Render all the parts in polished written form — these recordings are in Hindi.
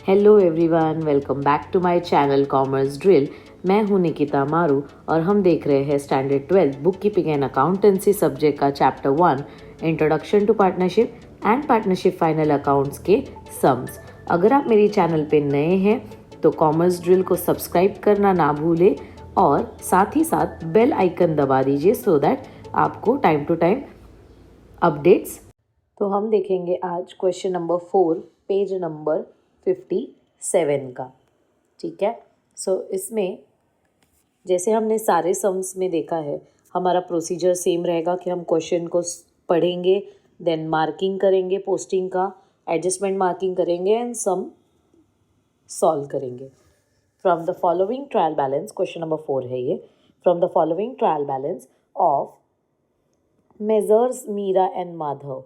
Hello everyone, welcome back to my channel commerce drill. मैं हूं निकिता मारू और हम देख रहे हैं standard 12 bookkeeping and accountancy subject का chapter 1 introduction to partnership and partnership final accounts के सम्स। अगर आप मेरी चैनल पे नए हैं तो कॉमर्स ड्रिल को सब्सक्राइब करना ना भूलें और साथ ही साथ बेल आइकन दबा दीजिए सो दैट आपको टाइम टू टाइम अपडेट्स। तो हम देखेंगे आज क्वेश्चन नंबर 4 पेज नंबर 57 का। ठीक है, सो इसमें जैसे हमने सारे सम्स में देखा है, हमारा प्रोसीजर सेम रहेगा कि हम क्वेश्चन को पढ़ेंगे, देन मार्किंग करेंगे, पोस्टिंग का एडजस्टमेंट मार्किंग करेंगे एंड सम सॉल्व करेंगे। From the following trial balance, question number 4 है ये। From the following trial balance of messrs Meera and Madhav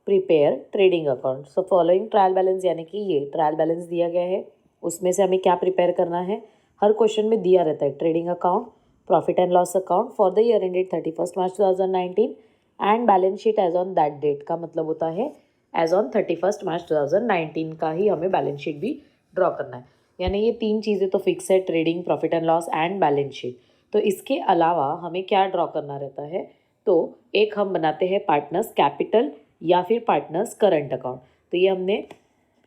prepare trading account. So following trial balance यानी कि ये ट्रायल बैलेंस दिया गया है, उसमें से हमें क्या प्रिपेयर करना है। हर क्वेश्चन में दिया रहता है trading account, profit and loss account for the year ended 31 March 2019 and balance sheet as on that date. का मतलब होता है एज ऑन 31 मार्च 2019 का ही हमें बैलेंस शीट भी ड्रॉ करना है। यानी ये तीन चीज़ें तो फिक्स है, trading, profit and loss and balance sheet. तो इसके अलावा हमें क्या ड्रॉ करना रहता है, तो एक हम बनाते हैं पार्टनर्स कैपिटल या फिर पार्टनर्स करंट अकाउंट। तो ये हमने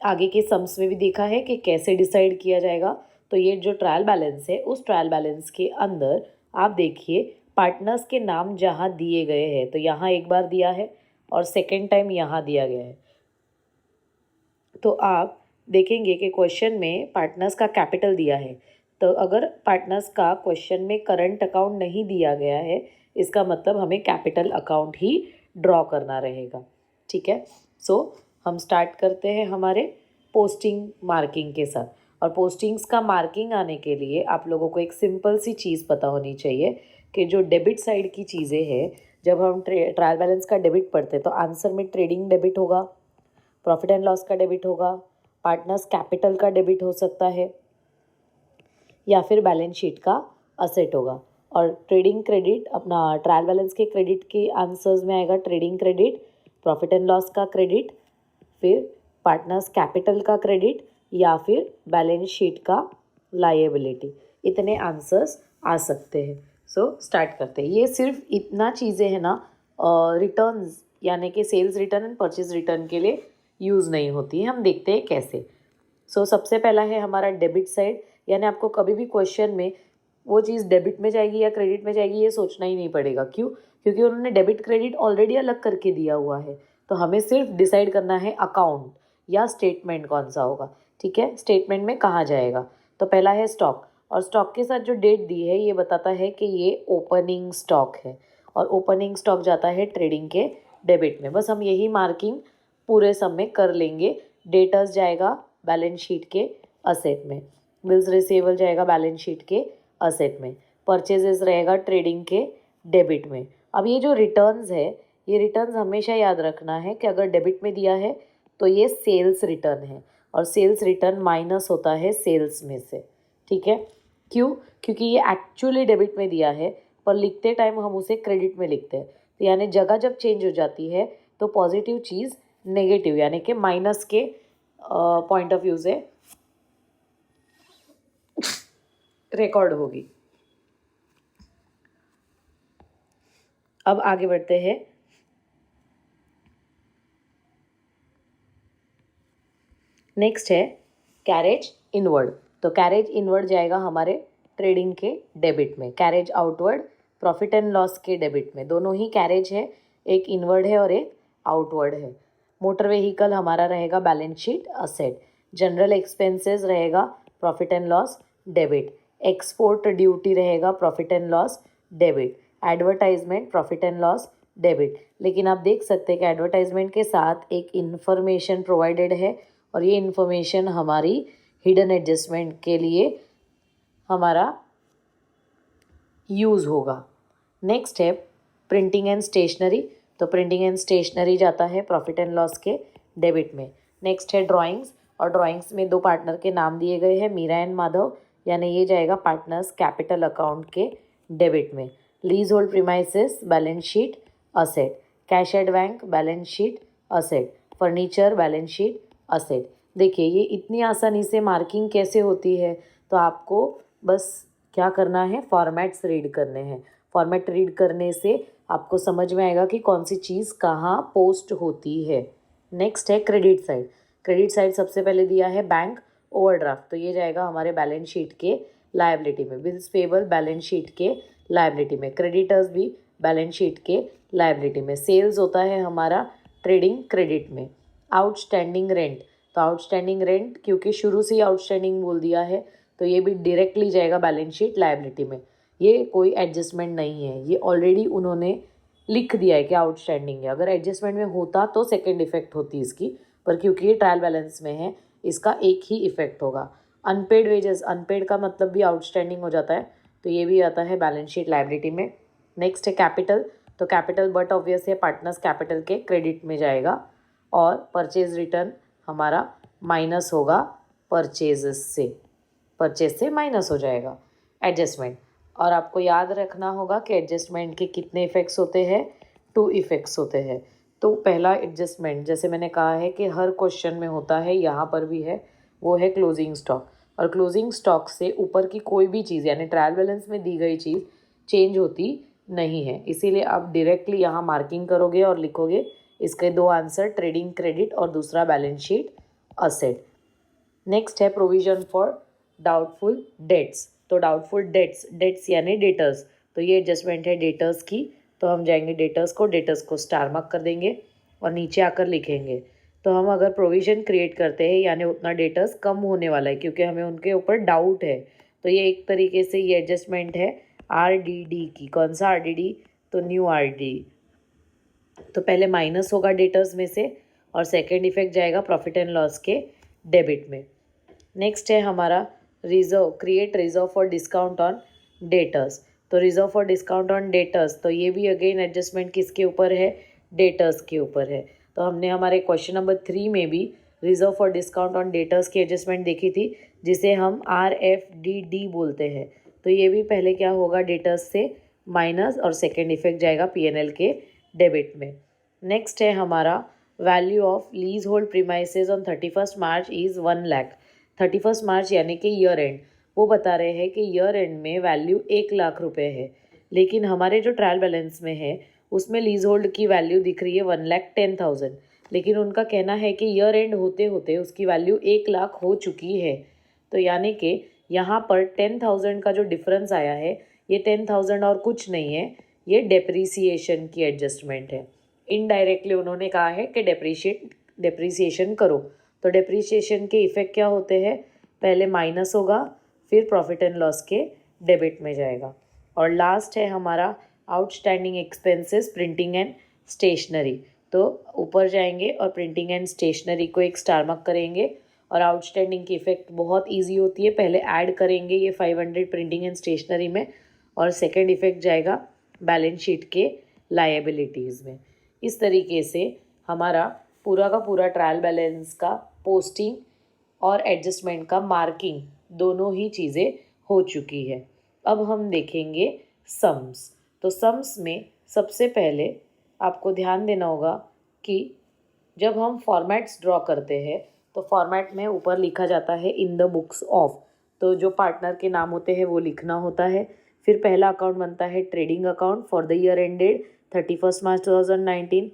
आगे के सम्स में भी देखा है कि कैसे डिसाइड किया जाएगा। तो ये जो ट्रायल बैलेंस है, उस ट्रायल बैलेंस के अंदर आप देखिए पार्टनर्स के नाम जहाँ दिए गए हैं, तो यहाँ एक बार दिया है और सेकेंड टाइम यहाँ दिया गया है। तो आप देखेंगे कि क्वेश्चन में पार्टनर्स का कैपिटल दिया है, तो अगर पार्टनर्स का क्वेश्चन में करंट अकाउंट नहीं दिया गया है, इसका मतलब हमें कैपिटल अकाउंट ही ड्रॉ करना रहेगा। ठीक है, सो हम स्टार्ट करते हैं हमारे पोस्टिंग मार्किंग के साथ। और पोस्टिंग्स का मार्किंग आने के लिए आप लोगों को एक सिंपल सी चीज़ पता होनी चाहिए कि जो डेबिट साइड की चीज़ें हैं, जब हम ट्रायल बैलेंस का डेबिट पढ़ते हैं तो आंसर में ट्रेडिंग डेबिट होगा, प्रॉफिट एंड लॉस का डेबिट होगा, पार्टनर्स कैपिटल का डेबिट हो सकता है या फिर बैलेंस शीट का असेट होगा। और ट्रेडिंग क्रेडिट अपना ट्रायल बैलेंस के क्रेडिट के आंसर्स में आएगा trading credit, profit and loss का क्रेडिट, फिर पार्टनर्स कैपिटल का क्रेडिट या फिर बैलेंस शीट का लायबिलिटी। इतने आंसर्स आ सकते हैं। सो स्टार्ट करते हैं। ये सिर्फ इतना चीज़ें हैं ना, रिटर्न्स यानी कि sales return and purchase return के लिए यूज़ नहीं होती है। हम देखते हैं कैसे। सो सबसे पहला है हमारा डेबिट साइड, यानी आपको कभी भी क्वेश्चन में वो चीज़ डेबिट में जाएगी या क्रेडिट में जाएगी ये सोचना ही नहीं पड़ेगा। क्यों? क्योंकि उन्होंने डेबिट क्रेडिट ऑलरेडी अलग करके दिया हुआ है। तो हमें सिर्फ डिसाइड करना है अकाउंट या स्टेटमेंट कौन सा होगा। ठीक है, स्टेटमेंट में कहाँ जाएगा। तो पहला है स्टॉक, और स्टॉक के साथ जो डेट दी है ये बताता है कि ये ओपनिंग स्टॉक है, और ओपनिंग स्टॉक जाता है ट्रेडिंग के डेबिट में। बस हम यही मार्किंग पूरे सब में कर लेंगे। डेटर्स जाएगा बैलेंस शीट के असेट में, बिल्स रिसीवेबल जाएगा बैलेंस शीट के असेट में, परचेजेस रहेगा ट्रेडिंग के डेबिट में। अब ये जो रिटर्न्स है, ये रिटर्न्स हमेशा याद रखना है कि अगर डेबिट में दिया है तो ये सेल्स रिटर्न है, और सेल्स रिटर्न माइनस होता है सेल्स में से। ठीक है, क्यों? क्योंकि ये एक्चुअली डेबिट में दिया है पर लिखते टाइम हम उसे क्रेडिट में लिखते हैं। तो यानी जगह जब चेंज हो जाती है तो पॉजिटिव चीज़ नेगेटिव यानी कि माइनस के पॉइंट ऑफ व्यू से रिकॉर्ड होगी। अब आगे बढ़ते हैं। नेक्स्ट है कैरेज इनवर्ड। तो कैरेज इनवर्ड जाएगा हमारे ट्रेडिंग के डेबिट में, carriage outward profit and loss के डेबिट में। दोनों ही कैरेज है, एक इनवर्ड है और एक आउटवर्ड है। मोटर व्हीकल हमारा रहेगा balance sheet asset, general expenses रहेगा profit and loss debit, export duty रहेगा profit and loss debit, advertisement profit and loss debit. लेकिन आप देख सकते हैं कि एडवर्टाइजमेंट के साथ एक इन्फॉर्मेशन प्रोवाइडेड है, और ये इन्फॉर्मेशन हमारी हिडन एडजस्टमेंट के लिए हमारा यूज़ होगा। नेक्स्ट है प्रिंटिंग एंड स्टेशनरी। तो प्रिंटिंग एंड स्टेशनरी जाता है प्रॉफिट एंड लॉस के डेबिट में। नेक्स्ट है ड्राइंग्स, और ड्राइंग्स में दो पार्टनर के नाम दिए गए हैं, मीरा एंड माधव, यानी ये जाएगा पार्टनर्स कैपिटल अकाउंट के डेबिट में। Lease hold premises balance sheet asset, cash at bank balance sheet asset, furniture balance sheet asset. देखिए ये इतनी आसानी से मार्किंग कैसे होती है, तो आपको बस क्या करना है, फॉर्मेट्स रीड करने हैं। फॉर्मेट रीड करने से आपको समझ में आएगा कि कौन सी चीज़ कहाँ पोस्ट होती है। नेक्स्ट है क्रेडिट साइड। क्रेडिट साइड सबसे पहले दिया है बैंक ओवरड्राफ्ट, तो ये जाएगा हमारे बैलेंस शीट के लायबिलिटी में। बिल्स पेबल बैलेंस शीट के लायबिलिटी में, क्रेडिटर्स भी बैलेंस शीट के लायबिलिटी में। सेल्स होता है हमारा ट्रेडिंग क्रेडिट में। आउटस्टैंडिंग रेंट, तो आउटस्टैंडिंग रेंट क्योंकि शुरू से ही आउटस्टैंडिंग बोल दिया है तो ये भी डायरेक्टली जाएगा बैलेंस शीट लायबिलिटी में। ये कोई एडजस्टमेंट नहीं है, ये ऑलरेडी उन्होंने लिख दिया है कि आउटस्टैंडिंग है। अगर एडजस्टमेंट में होता तो सेकेंड इफेक्ट होती इसकी, पर क्योंकि ये ट्रायल बैलेंस में है इसका एक ही इफेक्ट होगा। अनपेड वेजेस, अनपेड का मतलब भी आउटस्टैंडिंग हो जाता है, तो ये भी आता है बैलेंस शीट लायबिलिटी में। नेक्स्ट है कैपिटल, तो कैपिटल बट ऑब्वियस है पार्टनर्स कैपिटल के क्रेडिट में जाएगा। और परचेज रिटर्न हमारा माइनस होगा परचेजेस से, परचेज से माइनस हो जाएगा। एडजस्टमेंट, और आपको याद रखना होगा कि एडजस्टमेंट के कितने इफ़ेक्ट्स होते हैं, 2 इफ़ेक्ट्स होते हैं। तो पहला एडजस्टमेंट जैसे मैंने कहा है कि हर क्वेश्चन में होता है, यहाँ पर भी है, वो है क्लोजिंग स्टॉक। और क्लोजिंग स्टॉक से ऊपर की कोई भी चीज़ यानी ट्रायल बैलेंस में दी गई चीज़ चेंज होती नहीं है, इसीलिए आप डायरेक्टली यहाँ मार्किंग करोगे और लिखोगे इसके 2 आंसर, ट्रेडिंग क्रेडिट और दूसरा बैलेंस शीट असेट। नेक्स्ट है प्रोविजन फॉर डाउटफुल डेट्स, तो डाउटफुल डेट्स यानी डेटर्स, तो ये एडजस्टमेंट है डेटर्स की, तो हम जाएंगे डेटर्स को स्टार मार्क कर देंगे और नीचे आकर लिखेंगे। तो हम अगर प्रोविज़न क्रिएट करते हैं यानी उतना डेटर्स कम होने वाला है क्योंकि हमें उनके ऊपर डाउट है, तो ये एक तरीके से ये एडजस्टमेंट है RDD की। कौन सा RDD, तो न्यू RDD। तो पहले माइनस होगा डेटर्स में से और सेकेंड इफेक्ट जाएगा प्रॉफिट एंड लॉस के डेबिट में। नेक्स्ट है हमारा reserve, create reserve for discount on debtors, तो reserve for discount on debtors, तो ये भी अगेन एडजस्टमेंट किसके ऊपर है, डेटर्स के ऊपर है। तो हमने हमारे क्वेश्चन नंबर 3 में भी reserve for discount on debtors की एडजस्टमेंट देखी थी जिसे हम RFDD बोलते हैं। तो ये भी पहले क्या होगा, डेटर्स से माइनस और सेकेंड इफेक्ट जाएगा PNL के डेबिट में। नेक्स्ट है हमारा value of lease hold premises on 31 March is 1 lakh. 31 मार्च यानी कि ईयर एंड, वो बता रहे हैं कि ईयर एंड में वैल्यू 1 लाख रुपए है, लेकिन हमारे जो ट्रायल बैलेंस में है उसमें लीज होल्ड की वैल्यू दिख रही है 1,10,000, लेकिन उनका कहना है कि ईयर एंड होते होते उसकी वैल्यू 1 लाख हो चुकी है। तो यानी कि यहाँ पर 10,000 का जो डिफरेंस आया है, ये 10,000 और कुछ नहीं है, ये डेप्रीसिएशन की एडजस्टमेंट है। इनडायरेक्टली उन्होंने कहा है कि डेप्रीसिएशन करो, तो डेप्रीसिएशन के इफ़ेक्ट क्या होते हैं, पहले माइनस होगा फिर प्रॉफिट एंड लॉस के डेबिट में जाएगा। और लास्ट है हमारा outstanding expenses printing and stationery, तो ऊपर जाएंगे और प्रिंटिंग एंड स्टेशनरी को एक स्टार मार्क करेंगे। और आउटस्टैंडिंग की इफ़ेक्ट बहुत ईजी होती है, पहले ऐड करेंगे ये 500 प्रिंटिंग एंड स्टेशनरी में और सेकेंड इफेक्ट जाएगा बैलेंस शीट के लायबिलिटीज़ में। इस तरीके से हमारा पूरा का पूरा ट्रायल बैलेंस का पोस्टिंग और एडजस्टमेंट का मार्किंग दोनों ही चीज़ें हो चुकी है। अब हम देखेंगे सम्स, तो सम्स में सबसे पहले आपको ध्यान देना होगा कि जब हम फॉर्मेट्स ड्रॉ करते हैं तो फॉर्मेट में ऊपर लिखा जाता है इन द बुक्स ऑफ, तो जो पार्टनर के नाम होते हैं वो लिखना होता है। फिर पहला अकाउंट बनता है trading account for the year ended 31 March 2019।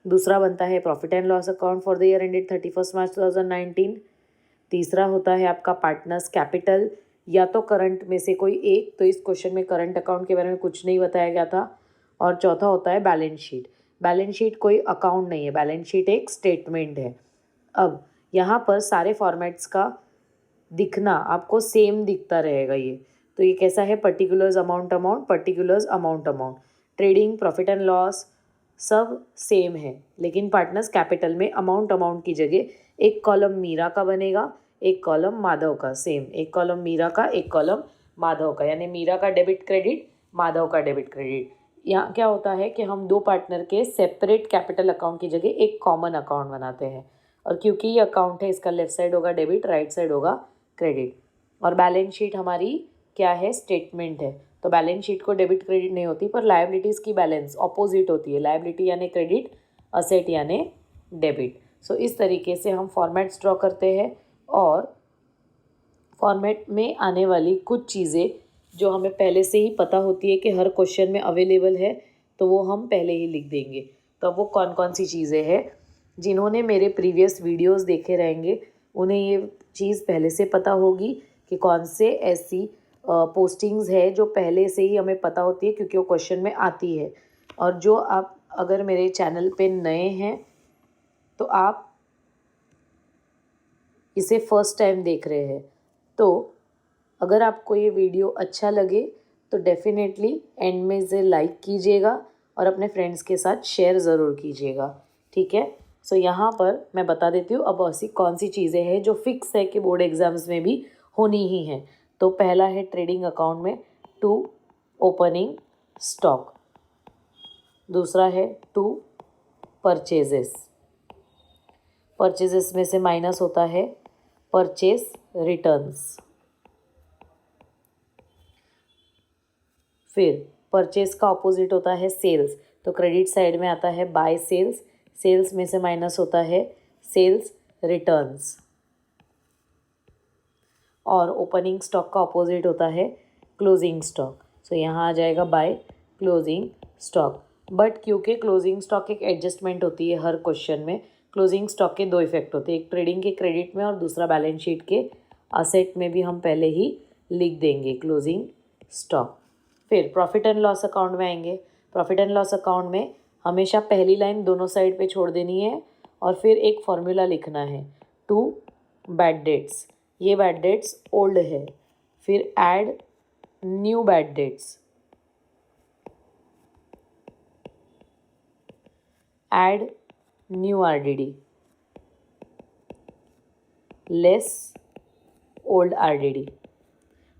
दूसरा बनता है profit and loss account for the year ended 31 March 2019। तीसरा होता है आपका पार्टनर्स कैपिटल, या तो करंट में से कोई एक, तो इस क्वेश्चन में करंट अकाउंट के बारे में कुछ नहीं बताया गया था। और चौथा होता है बैलेंस शीट। बैलेंस शीट कोई अकाउंट नहीं है, बैलेंस शीट एक स्टेटमेंट है। अब यहाँ पर सारे फॉर्मेट्स का दिखना आपको सेम दिखता रहेगा ये, तो ये कैसा है, particulars amount amount, particulars amount amount, trading profit and loss सब सेम है, लेकिन पार्टनर्स कैपिटल में अमाउंट अमाउंट की जगह एक कॉलम मीरा का बनेगा, एक कॉलम माधव का, सेम एक कॉलम मीरा का एक कॉलम माधव का, यानी मीरा का डेबिट क्रेडिट, माधव का डेबिट क्रेडिट। यहाँ क्या होता है कि हम दो पार्टनर के सेपरेट कैपिटल अकाउंट की जगह एक कॉमन अकाउंट बनाते हैं, और क्योंकि ये अकाउंट है इसका लेफ्ट साइड होगा डेबिट, राइट साइड होगा क्रेडिट। और बैलेंस शीट हमारी क्या है, स्टेटमेंट है, तो बैलेंस शीट को डेबिट क्रेडिट नहीं होती, पर लायबिलिटीज़ की बैलेंस ऑपोजिट होती है, लायबिलिटी यानी क्रेडिट, असेट यानी डेबिट। सो इस तरीके से हम फॉर्मेट्स ड्रॉ करते हैं और फॉर्मेट में आने वाली कुछ चीज़ें जो हमें पहले से ही पता होती है कि हर क्वेश्चन में अवेलेबल है, तो वो हम पहले ही लिख देंगे। तो अब वो कौन कौन सी चीज़ें हैं, जिन्होंने मेरे प्रीवियस वीडियोस देखे रहेंगे उन्हें ये चीज़ पहले से पता होगी कि कौन से ऐसी पोस्टिंग्स है जो पहले से ही हमें पता होती है क्योंकि वो क्वेश्चन में आती है। और जो आप अगर मेरे चैनल पे नए हैं तो आप इसे फर्स्ट टाइम देख रहे हैं, तो अगर आपको ये वीडियो अच्छा लगे तो डेफिनेटली एंड में इसे लाइक कीजिएगा और अपने फ्रेंड्स के साथ शेयर ज़रूर कीजिएगा, ठीक है। सो यहाँ पर मैं बता देती हूँ अब ऐसी कौन सी चीज़ें हैं जो फिक्स है कि बोर्ड एग्ज़ाम्स में भी होनी ही है। तो पहला है ट्रेडिंग अकाउंट में 2 ओपनिंग स्टॉक, दूसरा है 2 परचेजेस। परचेजेस में से माइनस होता है परचेज रिटर्न्स। फिर परचेज का ऑपोजिट होता है सेल्स, तो क्रेडिट साइड में आता है बाय सेल्स, सेल्स में से माइनस होता है सेल्स रिटर्न्स। और ओपनिंग स्टॉक का ऑपोजिट होता है क्लोजिंग स्टॉक, सो यहाँ आ जाएगा बाय क्लोजिंग स्टॉक। बट क्योंकि क्लोजिंग स्टॉक एक एडजस्टमेंट होती है हर क्वेश्चन में, क्लोजिंग स्टॉक के 2 इफेक्ट होते हैं, एक ट्रेडिंग के क्रेडिट में और दूसरा बैलेंस शीट के असेट में भी हम पहले ही लिख देंगे क्लोजिंग स्टॉक। फिर प्रॉफिट एंड लॉस अकाउंट में आएंगे। प्रॉफिट एंड लॉस अकाउंट में हमेशा पहली लाइन दोनों साइड पे छोड़ देनी है और फिर एक फॉर्मूला लिखना है 2 बैड डेट्स, ये बैड डेट्स ओल्ड है, फिर add new bad debts, add new RDD, less old RDD.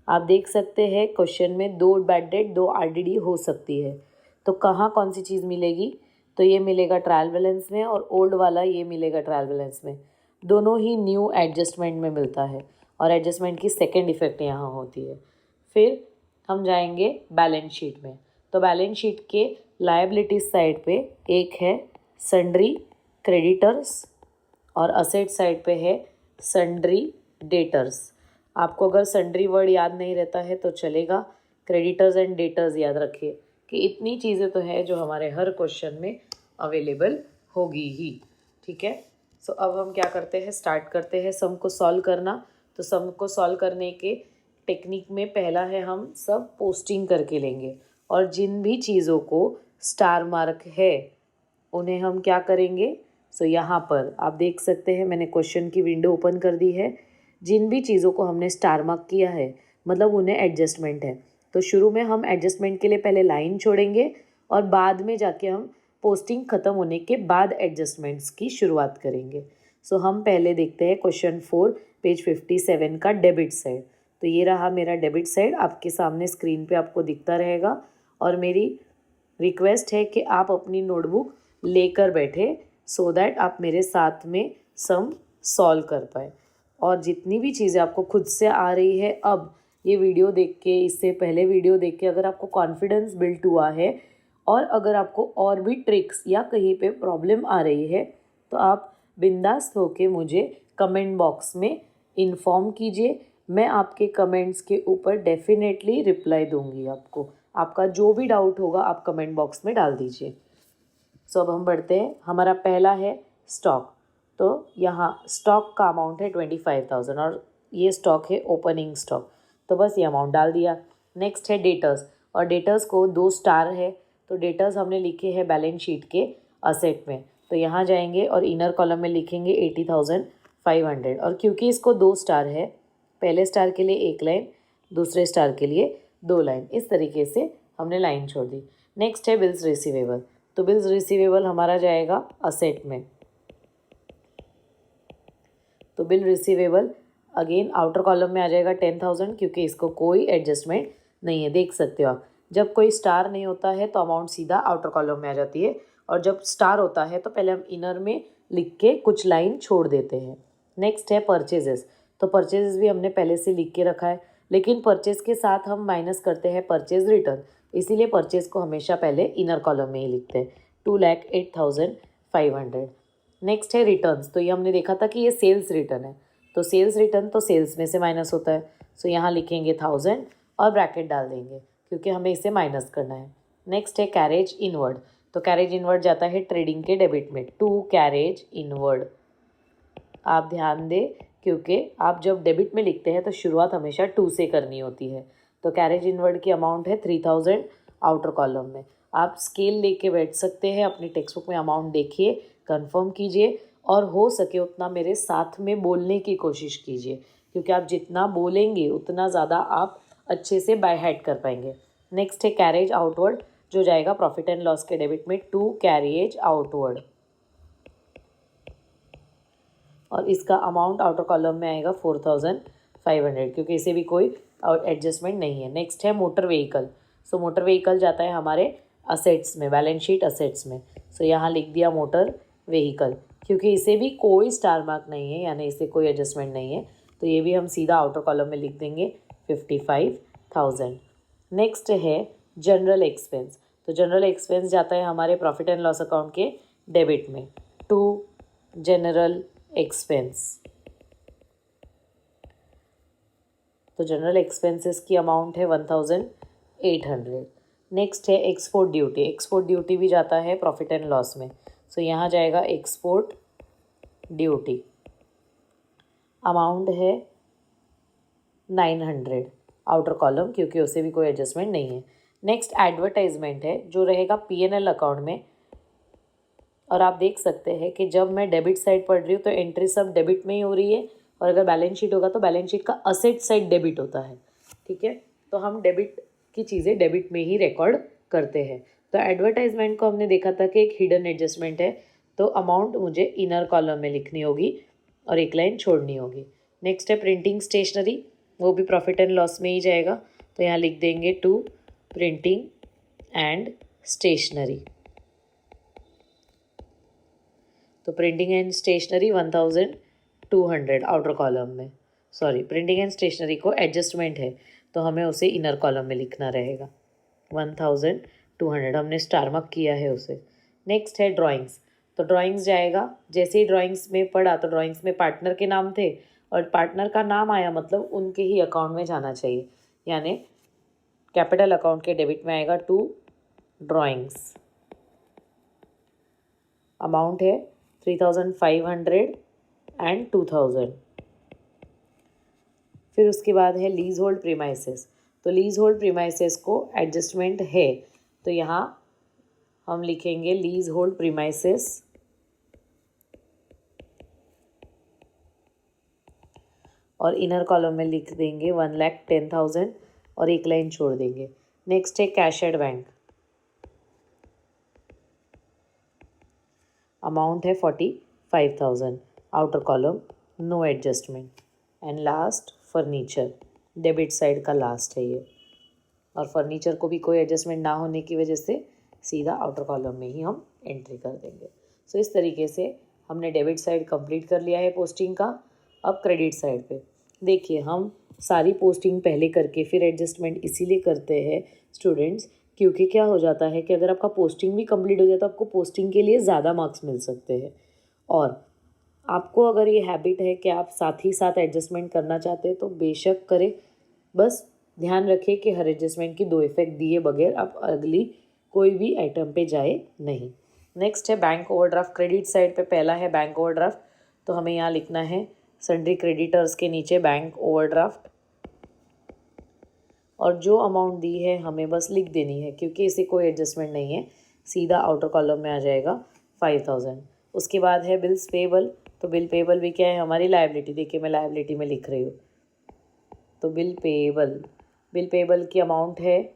आप देख सकते हैं क्वेश्चन में 2 बैड डेट 2 आरडीडी हो सकती है, तो कहाँ कौन सी चीज़ मिलेगी, तो ये मिलेगा ट्रायल बैलेंस में और ओल्ड वाला ये मिलेगा ट्रायल बैलेंस में। दोनों ही न्यू एडजस्टमेंट में मिलता है और एडजस्टमेंट की सेकंड इफेक्ट यहाँ होती है। फिर हम जाएंगे बैलेंस शीट में, तो बैलेंस शीट के लायबिलिटीज साइड पे एक है सन्ड्री क्रेडिटर्स और असेट साइड पे है सन्ड्री डेटर्स। आपको अगर सन्ड्री वर्ड याद नहीं रहता है तो चलेगा, क्रेडिटर्स एंड डेटर्स याद रखिए कि इतनी चीज़ें तो है जो हमारे हर क्वेश्चन में अवेलेबल होगी ही, ठीक है। सो अब हम क्या करते हैं, स्टार्ट करते हैं सम को सॉल्व करना। तो सम को सॉल्व करने के टेक्निक में पहला है हम सब पोस्टिंग करके लेंगे और जिन भी चीज़ों को स्टार मार्क है उन्हें हम क्या करेंगे, सो यहाँ पर आप देख सकते हैं मैंने क्वेश्चन की विंडो ओपन कर दी है। जिन भी चीज़ों को हमने स्टार मार्क किया है मतलब उन्हें एडजस्टमेंट है, तो शुरू में हम एडजस्टमेंट के लिए पहले लाइन छोड़ेंगे और बाद में जाके हम पोस्टिंग ख़त्म होने के बाद एडजस्टमेंट्स की शुरुआत करेंगे। सो हम पहले देखते हैं क्वेश्चन 4 पेज 57 का डेबिट साइड। तो ये रहा मेरा डेबिट साइड, आपके सामने स्क्रीन पे आपको दिखता रहेगा और मेरी रिक्वेस्ट है कि आप अपनी नोटबुक लेकर बैठे सो दैट आप मेरे साथ में सम सॉल्व कर पाए। और जितनी भी चीज़ें आपको खुद से आ रही है अब ये वीडियो देख के, इससे पहले वीडियो देख के अगर आपको कॉन्फिडेंस बिल्ट हुआ है और अगर आपको और भी ट्रिक्स या कहीं पे प्रॉब्लम आ रही है तो आप बिंदास होके मुझे कमेंट बॉक्स में इन्फॉर्म कीजिए। मैं आपके कमेंट्स के ऊपर डेफिनेटली रिप्लाई दूंगी आपको। आपका जो भी डाउट होगा आप कमेंट बॉक्स में डाल दीजिए। सो अब हम बढ़ते हैं, हमारा पहला है स्टॉक। तो यहाँ स्टॉक का अमाउंट है 25,000 और ये स्टॉक है ओपनिंग स्टॉक, तो बस ये अमाउंट डाल दिया। नेक्स्ट है डेटर्स और डेटर्स को 2 स्टार है, तो डेटर्स हमने लिखे हैं बैलेंस शीट के असेट में, तो यहाँ जाएंगे और इनर कॉलम में लिखेंगे 80,500 और क्योंकि इसको 2 स्टार है, पहले स्टार के लिए 1 लाइन, दूसरे स्टार के लिए 2 लाइन, इस तरीके से हमने लाइन छोड़ दी। नेक्स्ट है बिल्स रिसीवेबल, तो बिल्स रिसीवेबल हमारा जाएगा असेट में, तो bill receivable again outer column में आ जाएगा 10,000 क्योंकि इसको कोई एडजस्टमेंट नहीं है। देख सकते हो आप, जब कोई स्टार नहीं होता है तो अमाउंट सीधा आउटर कॉलम में आ जाती है और जब स्टार होता है तो पहले हम इनर में लिख के कुछ लाइन छोड़ देते हैं। नेक्स्ट है परचेजेस, तो परचेजेस भी हमने पहले से लिख के रखा है, लेकिन परचेज के साथ हम माइनस करते हैं परचेज रिटर्न, इसीलिए परचेज को हमेशा पहले इनर कॉलम में ही लिखते हैं 2,08,500। नेक्स्ट है रिटर्न्स, तो ये हमने देखा था कि ये सेल्स रिटर्न है, तो सेल्स रिटर्न तो सेल्स में से माइनस होता है, सो यहाँ लिखेंगे 1000 और ब्रैकेट डाल देंगे क्योंकि हमें इसे माइनस करना है। नेक्स्ट है कैरेज इनवर्ड, तो कैरेज इनवर्ड जाता है ट्रेडिंग के डेबिट में, टू कैरेज इनवर्ड। आप ध्यान दें क्योंकि आप जब डेबिट में लिखते हैं तो शुरुआत हमेशा 2 से करनी होती है। तो कैरेज इनवर्ड की अमाउंट है 3000 आउटर कॉलम में। आप स्केल लेके बैठ सकते हैं, अपनी टेक्स्ट बुक में अमाउंट देखिए, कंफर्म कीजिए और हो सके उतना मेरे साथ में बोलने की कोशिश कीजिए, क्योंकि आप जितना बोलेंगे उतना ज़्यादा आप अच्छे से बाय हार्ट कर पाएंगे। नेक्स्ट है कैरेज आउटवर्ड, जो जाएगा प्रॉफिट एंड लॉस के डेबिट में, टू कैरेज आउटवर्ड, और इसका अमाउंट आउटर कॉलम में आएगा 4500, क्योंकि इसे भी कोई एडजस्टमेंट नहीं है। नेक्स्ट है मोटर व्हीकल, सो मोटर व्हीकल जाता है हमारे असेट्स में, बैलेंस शीट असेट्स में, सो यहाँ लिख दिया मोटर व्हीकल, क्योंकि इसे भी कोई स्टार मार्क नहीं है, यानी इसे कोई एडजस्टमेंट नहीं है, तो ये भी हम सीधा आउटर कॉलम में लिख देंगे 55,000। नेक्स्ट है जनरल एक्सपेंस, तो जनरल एक्सपेंस जाता है हमारे प्रॉफिट एंड लॉस अकाउंट के डेबिट में, टू जनरल एक्सपेंस, तो जनरल एक्सपेंसेस की अमाउंट है 1800। नेक्स्ट है एक्सपोर्ट ड्यूटी, एक्सपोर्ट ड्यूटी भी जाता है प्रॉफिट एंड लॉस में, सो यहाँ जाएगा एक्सपोर्ट ड्यूटी, अमाउंट है 900 आउटर कॉलम, क्योंकि उसे भी कोई एडजस्टमेंट नहीं है। नेक्स्ट एडवर्टाइजमेंट है, जो रहेगा पीएनएल अकाउंट में, और आप देख सकते हैं कि जब मैं डेबिट साइड पढ़ रही हूँ तो एंट्री सब डेबिट में ही हो रही है, और अगर बैलेंस शीट होगा तो बैलेंस शीट का असेट साइड डेबिट होता है, ठीक है। तो हम डेबिट की चीज़ें डेबिट में ही रिकॉर्ड करते हैं। तो एडवर्टाइजमेंट को हमने देखा था कि एक हिडन एडजस्टमेंट है, तो अमाउंट मुझे इनर कॉलम में लिखनी होगी और एक लाइन छोड़नी होगी। नेक्स्ट है प्रिंटिंग स्टेशनरी, वो भी प्रॉफिट एंड लॉस में ही जाएगा, तो यहाँ लिख देंगे टू प्रिंटिंग एंड स्टेशनरी, तो printing and stationery 1200 outer column में, सॉरी प्रिंटिंग एंड स्टेशनरी को एडजस्टमेंट है तो हमें उसे इनर कॉलम में लिखना रहेगा, 1200 हमने स्टार मार्क किया है उसे। नेक्स्ट है ड्राइंग्स, तो ड्राइंग्स जाएगा, जैसे ही ड्राइंग्स में पढ़ा तो ड्राइंग्स में पार्टनर के नाम थे, और पार्टनर का नाम आया मतलब उनके ही अकाउंट में जाना चाहिए, यानी कैपिटल अकाउंट के डेबिट में आएगा टू ड्राइंग्स, अमाउंट है 3500 एंड 2000। फिर उसके बाद है लीज होल्ड प्रीमाइसेस, तो लीज होल्ड प्रीमाइसेस को एडजस्टमेंट है, तो यहाँ हम लिखेंगे लीज होल्ड प्रीमाइसेस, और इनर कॉलम में लिख देंगे 1,10,000 और एक लाइन छोड़ देंगे। नेक्स्ट है कैश एट बैंक, अमाउंट है 45,000 outer column, no adjustment. And last furniture, debit side का लास्ट है ये, और फर्नीचर को भी कोई एडजस्टमेंट ना होने की वजह से सीधा आउटर कॉलम में ही हम एंट्री कर देंगे। सो इस तरीके से हमने डेबिट साइड कंप्लीट कर लिया है पोस्टिंग का। अब क्रेडिट साइड पे देखिए, हम सारी पोस्टिंग पहले करके फिर एडजस्टमेंट इसीलिए करते हैं स्टूडेंट्स, क्योंकि क्या हो जाता है कि अगर आपका पोस्टिंग भी कंप्लीट हो जाए तो आपको पोस्टिंग के लिए ज़्यादा मार्क्स मिल सकते हैं, और आपको अगर ये हैबिट है कि आप साथ ही साथ एडजस्टमेंट करना चाहते हैं तो बेशक करें, बस ध्यान रखें कि हर एडजस्टमेंट की 2 इफेक्ट दिए बगैर आप अगली कोई भी आइटम पे जाए नहीं। नेक्स्ट है बैंक ओवरड्राफ्ट, क्रेडिट साइड पे पहला है बैंक ओवरड्राफ्ट, तो हमें यहाँ लिखना है सन्ड्री क्रेडिटर्स के नीचे बैंक ओवरड्राफ्ट, और जो अमाउंट दी है हमें बस लिख देनी है, क्योंकि इसे कोई एडजस्टमेंट नहीं है, सीधा आउटर कॉलम में आ जाएगा 5000। उसके बाद है बिल्स पेबल, तो बिल पेबल भी क्या है, हमारी लायबिलिटी, देखिए मैं लायबिलिटी में लिख रही हूँ, तो बिल पेबल की अमाउंट है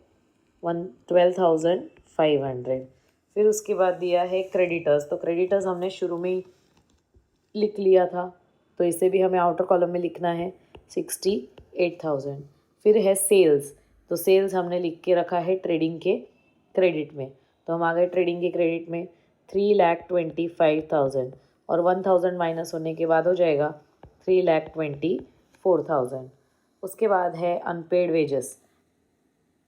12,500। फिर उसके बाद दिया है क्रेडिटर्स, तो क्रेडिटर्स हमने शुरू में ही लिख लिया था, तो इसे भी हमें आउटर कॉलम में लिखना है 68,000। फिर है सेल्स, तो सेल्स हमने लिख के रखा है ट्रेडिंग के क्रेडिट में, तो हम आ गए ट्रेडिंग के क्रेडिट में 3,25,000, और 1,000 माइनस होने के बाद हो जाएगा 3,24,000। उसके बाद है unpaid wages,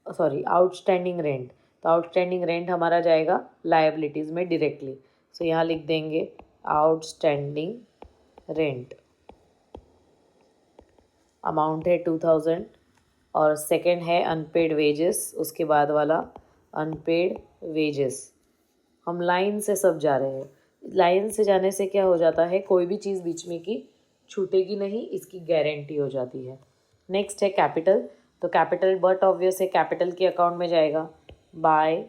sorry outstanding rent, तो आउटस्टैंडिंग रेंट हमारा जाएगा लायबिलिटीज़ में डायरेक्टली, सो यहाँ लिख देंगे आउटस्टैंडिंग रेंट अमाउंट है 2000 और सेकंड है अनपेड वेजेस, उसके बाद वाला अनपेड वेजेस। हम लाइन से सब जा रहे हैं। लाइन से जाने से क्या हो जाता है, कोई भी चीज़ बीच में की छूटेगी नहीं, इसकी गारंटी हो जाती है। नेक्स्ट है कैपिटल। तो कैपिटल बट ऑब्वियस है कैपिटल के अकाउंट में जाएगा बाय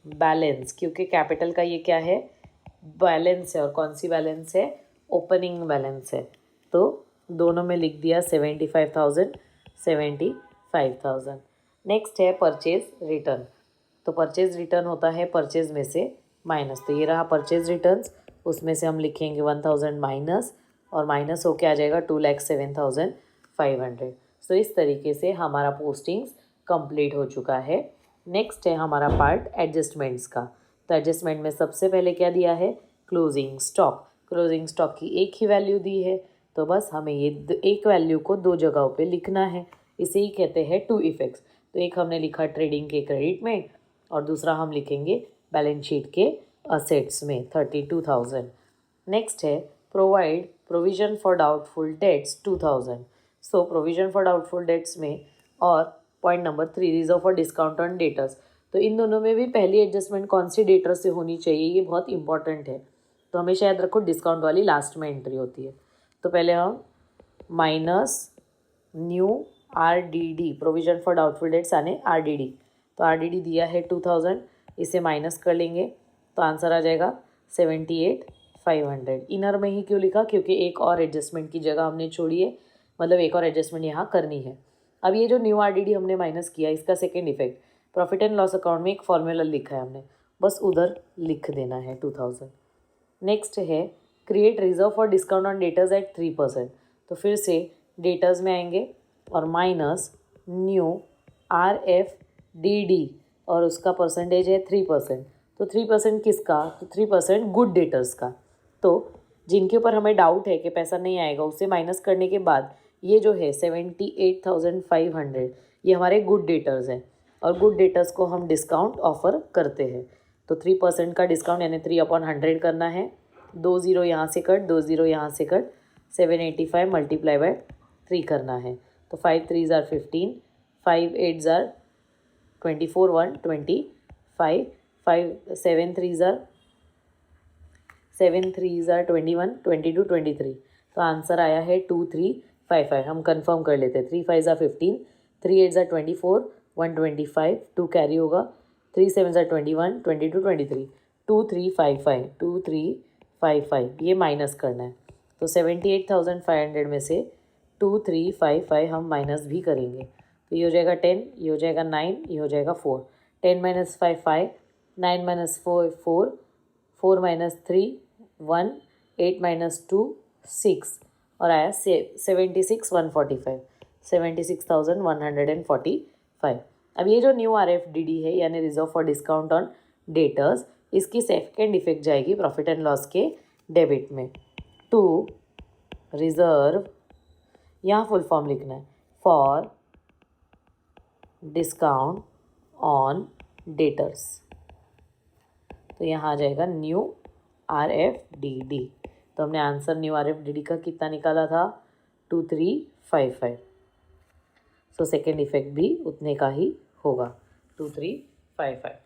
बैलेंस, क्योंकि कैपिटल का ये क्या है, बैलेंस है। और कौन सी बैलेंस है, ओपनिंग बैलेंस है। तो दोनों में लिख दिया 75,000 75,000। नेक्स्ट है परचेज रिटर्न। तो परचेज रिटर्न होता है परचेज में से माइनस। तो ये रहा परचेज रिटर्न्स, उसमें से हम लिखेंगे 1000 माइनस, और माइनस होके आ जाएगा 2,07,500। सो इस तरीके से हमारा पोस्टिंग्स कंप्लीट हो चुका है। नेक्स्ट है हमारा पार्ट एडजस्टमेंट्स का। तो एडजस्टमेंट में सबसे पहले क्या दिया है, क्लोजिंग स्टॉक। क्लोजिंग स्टॉक की एक ही वैल्यू दी है, तो बस हमें ये एक वैल्यू को दो जगहों पे लिखना है। इसे ही कहते हैं टू इफेक्ट्स। तो एक हमने लिखा ट्रेडिंग के क्रेडिट में, और दूसरा हम लिखेंगे बैलेंस शीट के असेट्स में 32,000। नेक्स्ट है provide provision for doubtful debts 2000। So provision for doubtful debts में, और point number 3 reserve for discount on debtors. तो इन दोनों में भी पहली एडजस्टमेंट कौन सी डेटर से होनी चाहिए, ये बहुत इंपॉर्टेंट है। तो हमेशा याद रखो डिस्काउंट वाली लास्ट में एंट्री होती है। तो पहले हम minus new RDD, provision for doubtful debts आने RDD। तो RDD दिया है 2000, इसे माइनस कर लेंगे तो आंसर आ जाएगा 78,500। इनर में ही क्यों लिखा, क्योंकि एक और एडजस्टमेंट की जगह हमने छोड़ी है, मतलब एक और एडजस्टमेंट यहाँ करनी है। अब ये जो न्यू RDD हमने माइनस किया, इसका second effect profit and loss account में एक फॉर्मूला लिखा है हमने, बस उधर लिख देना है 2000। नेक्स्ट है create reserve for discount on debtors at 3%। तो फिर से डेटर्स में आएंगे और माइनस न्यू RFDD, और उसका परसेंटेज है 3%। तो 3% किसका, तो 3% गुड डेटर्स का। तो जिनके ऊपर हमें डाउट है कि पैसा नहीं आएगा, उसे माइनस करने के बाद ये जो है 78,500, ये हमारे गुड डेटर्स हैं, और गुड डेटर्स को हम डिस्काउंट ऑफर करते हैं। तो 3% का डिस्काउंट यानी 3/100 करना है। 2 0 यहाँ से कट, 2 0 यहाँ से कट, 785 मल्टीप्लाई बाय 3 करना है। तो 5 3s are 15, 5 8s are 24, 1 25, 7 3s are 21, 22 23। तो आंसर आया है 2355। हम कंफर्म कर लेते हैं। 3 5s are 15, 3 8s are 24, 1 25, 2 carry होगा, 3 7s are 21, 22 23, 2355 ये माइनस करना है। तो 78,500 में से 2355 हम माइनस भी करेंगे। तो ये हो जाएगा 10, ये हो जाएगा 9, ये हो जाएगा 4। 10 - 5 5, 9 - 4 4, 4 - 3 1, 8 - 2 6, और आया 76,145, 76,145। अब ये जो न्यू RFDD है यानी reserve for discount on debtors, इसकी सेकेंड इफेक्ट जाएगी प्रॉफिट एंड लॉस के डेबिट में। टू रिजर्व, यहाँ फुल फॉर्म लिखना है, फॉर डिस्काउंट ऑन डेटर्स। तो यहाँ आ जाएगा न्यू RFDD। तो हमने आंसर न्यू RFDD का कितना निकाला था, 2355। सो सेकेंड इफेक्ट भी उतने का ही होगा, 2355।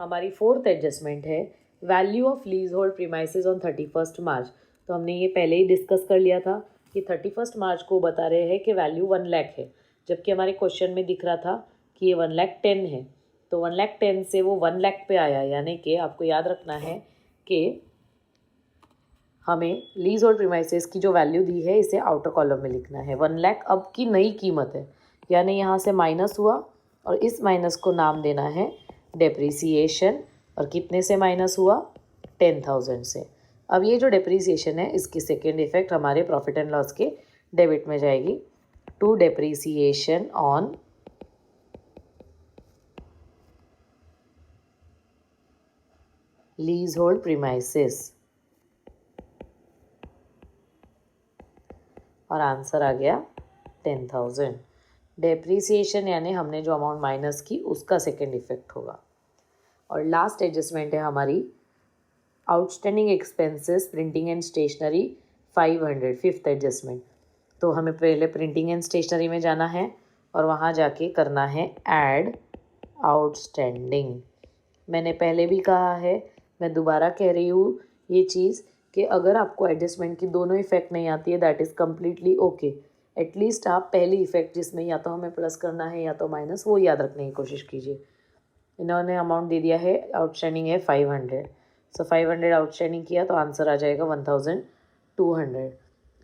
हमारी फोर्थ एडजस्टमेंट है value of lease hold premises on 31 मार्च। तो हमने ये पहले ही डिस्कस कर लिया था कि 31 मार्च को बता रहे हैं कि वैल्यू 1 लाख है, जबकि हमारे क्वेश्चन में दिख रहा था कि ये 1,10,000 है। तो 1,10,000 से वो 1 लाख पे आया, यानी कि आपको याद रखना है कि हमें लीज होल्ड प्रीमाइसेस की जो वैल्यू दी है इसे आउटर कॉलम में लिखना है। 1 लाख अब की नई कीमत है, यानी यहाँ से माइनस हुआ और इस माइनस को नाम देना है डेप्रीसिएशन। और कितने से माइनस हुआ, 10,000 से। अब ये जो डेप्रीसिएशन है इसकी सेकेंड इफेक्ट हमारे प्रॉफिट एंड लॉस के डेबिट में जाएगी। To depreciation on leasehold premises, और आंसर आ गया 10,000। डेप्रीसिएशन यानी हमने जो अमाउंट माइनस की उसका सेकेंड इफेक्ट होगा। और लास्ट एडजस्टमेंट है हमारी outstanding expenses printing and stationery 500, fifth adjustment. तो हमें पहले प्रिंटिंग एंड स्टेशनरी में जाना है और वहाँ जाके करना है ऐड आउटस्टैंडिंग। मैंने पहले भी कहा है, मैं दोबारा कह रही हूँ ये चीज़ कि अगर आपको एडजस्टमेंट की दोनों इफेक्ट नहीं आती है that is completely okay. At least आप पहली इफेक्ट जिसमें या तो हमें प्लस करना है या तो माइनस, वो याद रखने की कोशिश कीजिए। इन्होंने अमाउंट दे दिया है, आउटस्टैंडिंग है 500, सो 500 आउटस्टैंडिंग किया तो आंसर आ जाएगा 1200।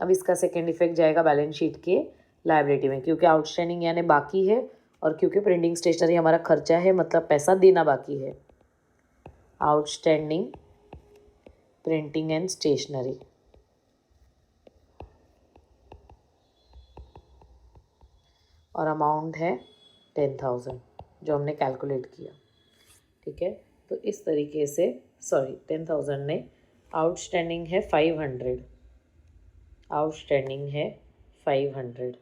अब इसका सेकेंड इफेक्ट जाएगा बैलेंस शीट के लायबिलिटी में, क्योंकि आउटस्टैंडिंग यानी बाकी है और क्योंकि प्रिंटिंग स्टेशनरी हमारा खर्चा है, मतलब पैसा देना बाकी है। आउटस्टैंडिंग प्रिंटिंग एंड स्टेशनरी, और अमाउंट है 10,000 जो हमने कैलकुलेट किया। ठीक है, तो इस तरीके से 10,000 ने, आउटस्टैंडिंग है 500, आउटस्टैंडिंग है 500।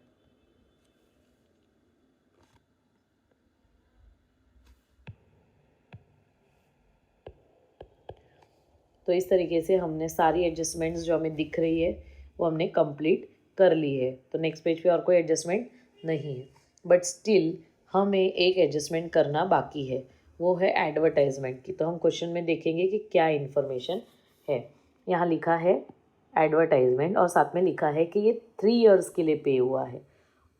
तो इस तरीके से हमने सारी एडजस्टमेंट्स जो हमें दिख रही है वो हमने कंप्लीट कर ली है। तो नेक्स्ट पेज पे और कोई एडजस्टमेंट नहीं है, बट स्टिल हमें एक एडजस्टमेंट करना बाकी है, वो है एडवर्टाइजमेंट की। तो हम क्वेश्चन में देखेंगे कि क्या इन्फॉर्मेशन है। यहाँ लिखा है एडवर्टाइजमेंट और साथ में लिखा है कि ये 3 इयर्स के लिए पे हुआ है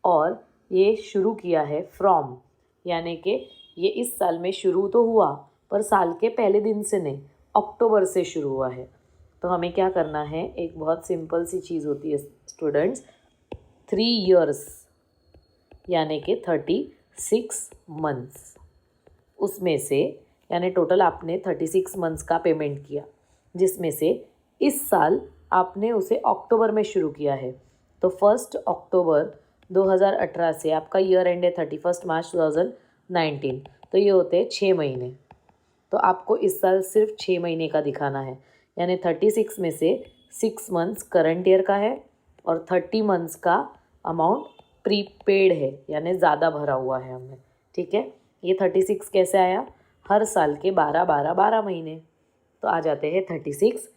और ये शुरू किया है फ्रॉम, यानी कि ये इस साल में शुरू तो हुआ पर साल के पहले दिन से नहीं, अक्टूबर से शुरू हुआ है। तो हमें क्या करना है, एक बहुत सिंपल सी चीज़ होती है स्टूडेंट्स, 3 इयर्स यानी कि 36 मंथ्स, उसमें से यानी टोटल आपने 36 मंथ्स का पेमेंट किया, जिसमें से इस साल आपने उसे अक्टूबर में शुरू किया है। तो 1 अक्टूबर 2018 से आपका ईयर एंड है 31 मार्च 2019, तो ये होते हैं 6 महीने। तो आपको इस साल सिर्फ 6 महीने का दिखाना है, यानी 36 में से 6 मंथ्स करंट ईयर का है और 30 मंथ्स का अमाउंट प्रीपेड है, यानी ज़्यादा भरा हुआ है हमने। ठीक है, ये 36 कैसे आया, हर साल के 12 महीने, तो आ जाते हैं 36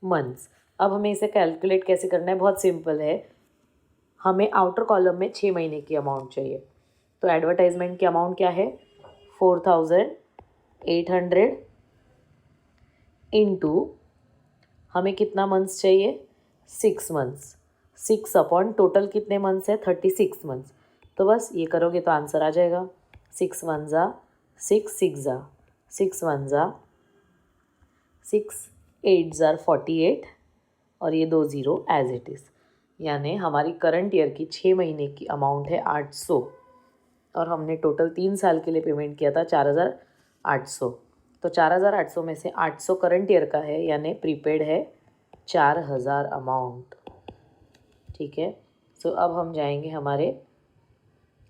मंथ्स। अब हमें इसे कैलकुलेट कैसे करना है, बहुत सिंपल है। हमें आउटर कॉलम में 6 महीने की अमाउंट चाहिए, तो एडवर्टाइजमेंट की अमाउंट क्या है, 4,800 इंटू हमें कितना मंथ्स चाहिए, 6 मंथ्स, 6 अपॉन टोटल कितने मंथ्स है, 36 मंथ्स। तो बस ये करोगे तो आंसर आ जाएगा, 6 1 जा 6 6 जा 6 1 जा 6 8 ज़ार 48 और ये 2 ज़ीरो एज इट इज़, यानी हमारी करंट ईयर की 6 महीने की अमाउंट है 800 और हमने टोटल 3 साल के लिए पेमेंट किया था 4,800। तो 4,800 में से 800 करंट ईयर का है, यानी प्रीपेड है 4,000 अमाउंट। ठीक है, सो अब हम जाएंगे हमारे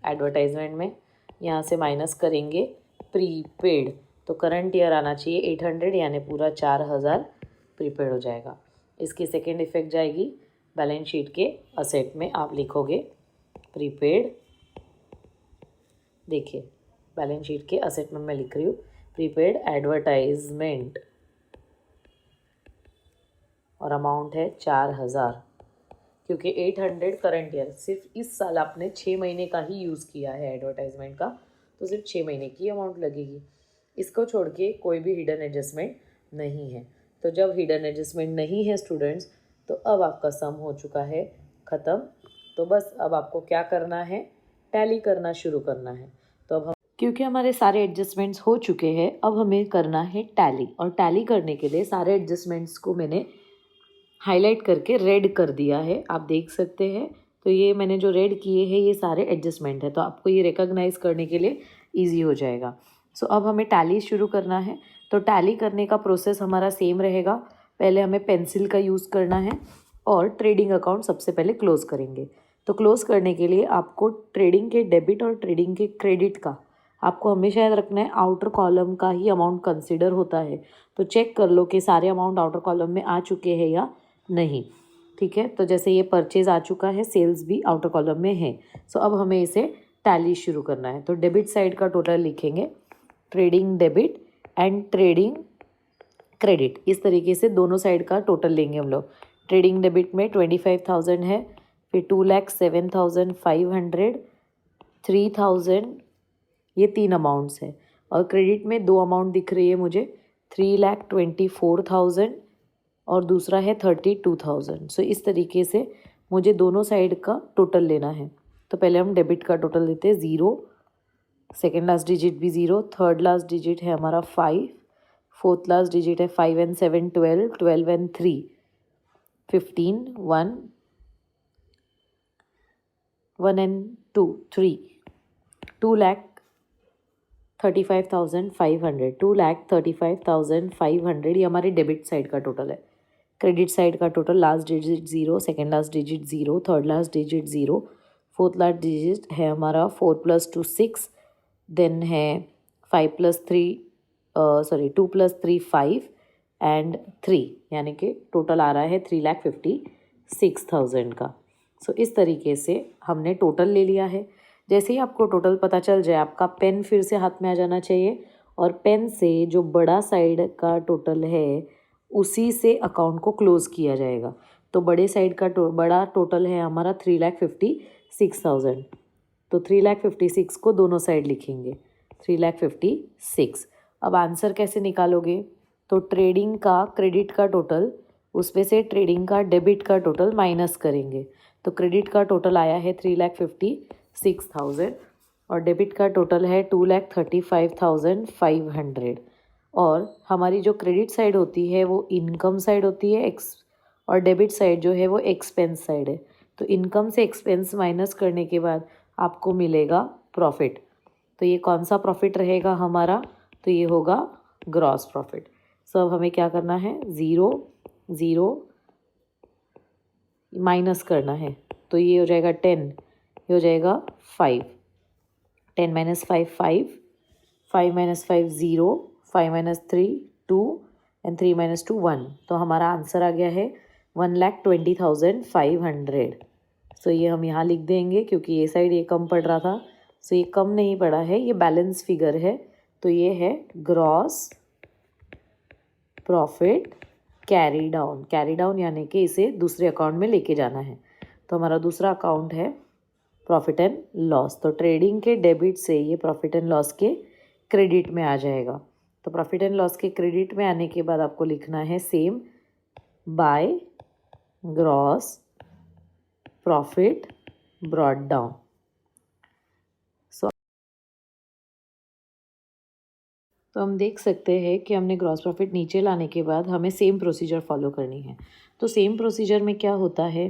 एडवर्टाइजमेंट में, यहाँ से माइनस करेंगे प्रीपेड, तो करंट ईयर आना चाहिए 800, यानी पूरा 4,000 प्रीपेड हो जाएगा। इसकी सेकेंड इफेक्ट जाएगी बैलेंस शीट के असेट में, आप लिखोगे प्रीपेड। देखिए बैलेंस शीट के असेट में मैं लिख रही हूँ प्रीपेड एडवर्टाइजमेंट और अमाउंट है 4,000, क्योंकि 800 करंट ईयर, सिर्फ इस साल आपने 6 महीने का ही यूज़ किया है एडवर्टाइजमेंट का, तो सिर्फ 6 महीने की अमाउंट लगेगी। इसको छोड़ के कोई भी हिडन एडजस्टमेंट नहीं है। तो जब हिडन एडजस्टमेंट नहीं है स्टूडेंट्स, तो अब आपका सम हो चुका है ख़त्म। तो बस अब आपको क्या करना है, टैली करना शुरू करना है। तो अब हम, क्योंकि हमारे सारे एडजस्टमेंट्स हो चुके हैं, अब हमें करना है टैली, और टैली करने के लिए सारे एडजस्टमेंट्स को मैंने हाईलाइट करके रेड कर दिया है, आप देख सकते हैं। तो ये मैंने जो रेड किए हैं ये सारे एडजस्टमेंट है, तो आपको ये रिकॉग्नाइज करने के लिए ईजी हो जाएगा। सो अब हमें टैली शुरू करना है। तो टैली करने का प्रोसेस हमारा सेम रहेगा, पहले हमें पेंसिल का यूज़ करना है और ट्रेडिंग अकाउंट सबसे पहले क्लोज़ करेंगे। तो क्लोज़ करने के लिए आपको ट्रेडिंग के डेबिट और ट्रेडिंग के क्रेडिट का आपको हमेशा याद रखना है, आउटर कॉलम का ही अमाउंट कंसिडर होता है। तो चेक कर लो कि सारे अमाउंट आउटर कॉलम में आ चुके हैं या नहीं। ठीक है, तो जैसे ये परचेज आ चुका है, सेल्स भी आउटर कॉलम में है। सो अब हमें इसे टैली शुरू करना है। तो डेबिट साइड का टोटल लिखेंगे trading debit and trading credit. इस तरीके से दोनों साइड का टोटल लेंगे हम लोग। ट्रेडिंग डेबिट में 25,000 है, फिर 2,07,500, 3,000, ये 3 अमाउंट्स है। और क्रेडिट में 2 अमाउंट दिख रही है मुझे, 3,24,000 और दूसरा है 32,000। सो इस तरीके से मुझे दोनों साइड का टोटल लेना है। तो पहले हम डेबिट का टोटल लेते हैं 0, सेकेंड लास्ट डिजिट भी 0, थर्ड लास्ट डिजिट है हमारा 5, फोर्थ लास्ट डिजिट है 5 एंड 7 12, 12 एंड 3 15, 1, 1 एंड 2 3, 2,35,500, 2,35,500 ये हमारे डेबिट साइड का टोटल है। क्रेडिट साइड का total last digit 0, second last digit 0, third last digit 0, fourth last digit है हमारा 4 + 2 6, देन है 5 + 3 2 + 3 5 एंड 3, यानी कि टोटल आ रहा है 3,56,000 का। सो इस तरीके से हमने टोटल ले लिया है। जैसे ही आपको टोटल पता चल जाए, आपका पेन फिर से हाथ में आ जाना चाहिए और पेन से जो बड़ा साइड का टोटल है उसी से अकाउंट को क्लोज़ किया जाएगा। तो बड़े साइड का बड़ा टोटल है हमारा 3,56,000। तो 3,56,000 को दोनों साइड लिखेंगे, 3,56,000। अब आंसर कैसे निकालोगे? तो ट्रेडिंग का क्रेडिट का टोटल, उसमें से ट्रेडिंग का डेबिट का टोटल माइनस करेंगे। तो क्रेडिट का टोटल आया है 3,56,000 और डेबिट का टोटल है 2,35,500। और हमारी जो क्रेडिट साइड होती है वो इनकम साइड होती है और डेबिट साइड जो है वो एक्सपेंस साइड है। तो इनकम से एक्सपेंस माइनस करने के बाद आपको मिलेगा प्रॉफिट। तो ये कौन सा प्रॉफिट रहेगा हमारा? तो ये होगा ग्रॉस प्रॉफिट। सो अब हमें क्या करना है, 0 0 माइनस करना है। तो ये हो जाएगा 10, ये हो जाएगा 5, 10 - 5 5, 5 - 5 0, 5 - 3 2 एंड 3 - 2 1। तो हमारा आंसर आ गया है 1,20,500। सो ये हम यहाँ लिख देंगे क्योंकि ये साइड ये कम पड़ रहा था। सो ये कम नहीं पड़ा है, ये बैलेंस फिगर है। तो ये है ग्रॉस प्रॉफिट कैरी डाउन यानी कि इसे दूसरे अकाउंट में लेके जाना है। तो हमारा दूसरा अकाउंट है प्रॉफिट एंड लॉस। तो ट्रेडिंग के डेबिट से ये प्रॉफिट एंड लॉस के क्रेडिट में आ जाएगा। तो प्रॉफिट एंड लॉस के क्रेडिट में आने के बाद आपको लिखना है same by gross profit brought down. तो हम देख सकते हैं कि हमने ग्रॉस प्रॉफिट नीचे लाने के बाद हमें सेम प्रोसीजर फॉलो करनी है। तो सेम प्रोसीजर में क्या होता है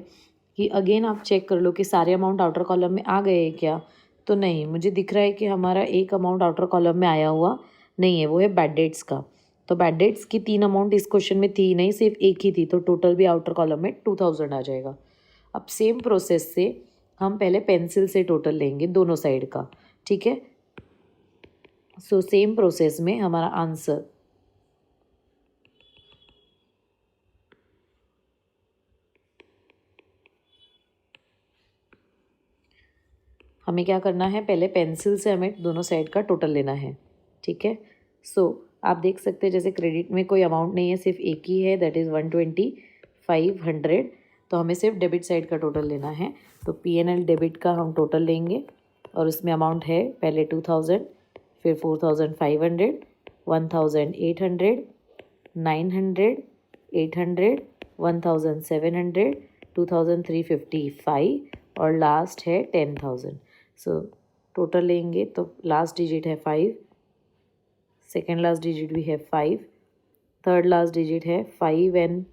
कि अगेन आप चेक कर लो कि सारे अमाउंट आउटर कॉलम में आ गए हैं क्या। तो नहीं, मुझे दिख रहा है कि हमारा एक अमाउंट आउटर कॉलम में आया हुआ नहीं है, वो है बैड डेट्स का। तो बैड डेट्स की 3 अमाउंट इस क्वेश्चन में थी नहीं, सिर्फ एक ही थी। तो टोटल भी आउटर कॉलम में 2,000 आ जाएगा। अब सेम प्रोसेस से हम पहले पेंसिल से टोटल लेंगे दोनों साइड का, ठीक है। सो सेम प्रोसेस में हमारा आंसर हमें क्या करना है, पहले पेंसिल से हमें दोनों साइड का टोटल लेना है, ठीक है। सो आप देख सकते हैं जैसे क्रेडिट में कोई अमाउंट नहीं है, सिर्फ एक ही है, दैट इज़ 120,500। तो हमें सिर्फ डेबिट साइड का टोटल लेना है। तो P&L डेबिट का हम टोटल लेंगे और उसमें अमाउंट है पहले 2,000, फिर 4,500, 1,800, 900, 800, 1,700, 2,355 और लास्ट है 10,000। सो टोटल लेंगे तो लास्ट डिजिट है 5, सेकेंड लास्ट डिजिट भी है 5, थर्ड लास्ट डिजिट है 5 एंड